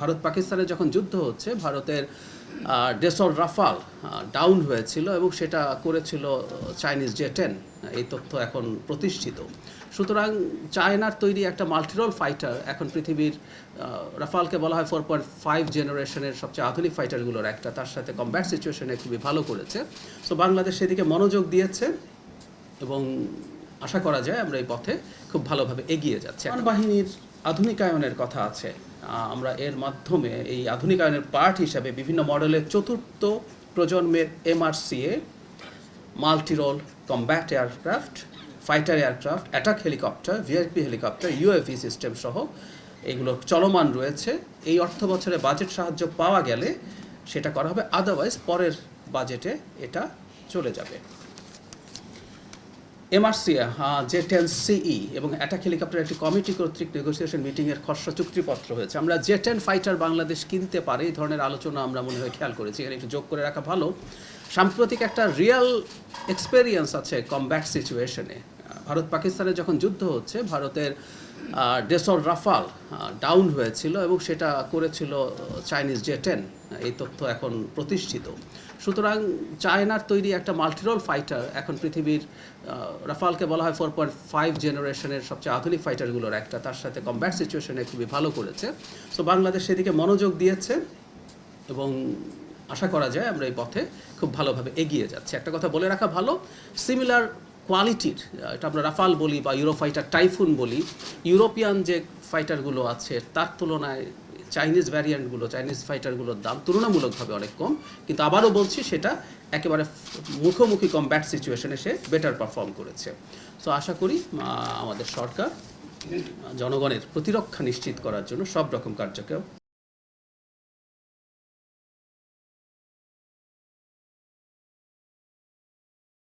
ভারত পাকিস্তানের যখন যুদ্ধ হচ্ছে ভারতের ডেসর রাফাল ডাউন হয়েছিল এবং সেটা করেছিল চাইনিজ জে-10। এই তথ্য এখন প্রতিষ্ঠিত। সুতরাং চায়নার তৈরি একটা মাল্টিরোল ফাইটার এখন পৃথিবীর রাফালকে বলা হয় 4.5 জেনারেশনের সবচেয়ে আধুনিক ফাইটারগুলোর একটা, তার সাথে কমব্যাট সিচুয়েশনে খুবই ভালো করেছে। সো বাংলাদেশ সেদিকে মনোযোগ দিয়েছে এবং আশা করা যায় আমরা এই পথে খুব ভালোভাবে এগিয়ে যাচ্ছি। বাহিনীর আধুনিকায়নের কথা আছে, আমরা এর মাধ্যমে এই আধুনিকায়নের পার্ট হিসাবে বিভিন্ন মডেলের চতুর্থ প্রজন্মের MRCA, multirole combat aircraft, fighter aircraft, attack helicopter, VIP helicopter, UAV system সহ এগুলো চলমান রয়েছে। এই অর্থ বছরে বাজেট সাহায্য পাওয়া গেলে সেটা করা হবে, আদারওয়াইজ পরের বাজেটে এটা চলে যাবে। MRCA জে-10CE এবং অ্যাটাক হেলিকপ্টার একটি কমিটি কর্তৃক নেগোসিয়েশন মিটিংয়ের খসড়া চুক্তিপত্র হয়েছে। আমরা জে-10 ফাইটার বাংলাদেশ কিনতে পারে এই ধরনের আলোচনা আমরা মনে হয় খেয়াল করেছি, এখানে একটু যোগ করে রাখা ভালো। সাম্প্রতিক একটা রিয়েল এক্সপেরিয়েন্স আছে কমব্যাট সিচুয়েশনে। ভারত পাকিস্তানের যখন যুদ্ধ হচ্ছে ভারতের ডেসর রাফাল ডাউন হয়েছিল এবং সেটা করেছিল চাইনিজ জে-10। এই তথ্য এখন প্রতিষ্ঠিত। সুতরাং চায়নার তৈরি একটা মাল্টিরোল ফাইটার এখন পৃথিবীর রাফালকে বলা হয় 4.5 জেনারেশনের সবচেয়ে আধুনিক ফাইটারগুলোর একটা, তার সাথে কমব্যাট সিচুয়েশনে খুবই ভালো করেছে। সো বাংলাদেশ সেদিকে মনোযোগ দিয়েছে এবং আশা করা যায় আমরা এই পথে খুব ভালোভাবে এগিয়ে যাচ্ছি। একটা কথা বলে রাখা ভালো, সিমিলার কোয়ালিটির, এটা আমরা রাফাল বলি বা ইউরো ফাইটার টাইফুন বলি, ইউরোপিয়ান যে ফাইটারগুলো আছে তার তুলনায় চাইনিজ ভ্যারিয়েন্টগুলো, চাইনিজ ফাইটারগুলোর দাম তুলনামূলকভাবে অনেক কম, কিন্তু আবারও বলছি সেটা একেবারে মুখোমুখি কমব্যাট সিচুয়েশনে সে বেটার পারফর্ম করেছে। সো আশা করি আমাদের সরকার জনগণের প্রতিরক্ষা নিশ্চিত করার জন্য সব রকম কার্যক্রম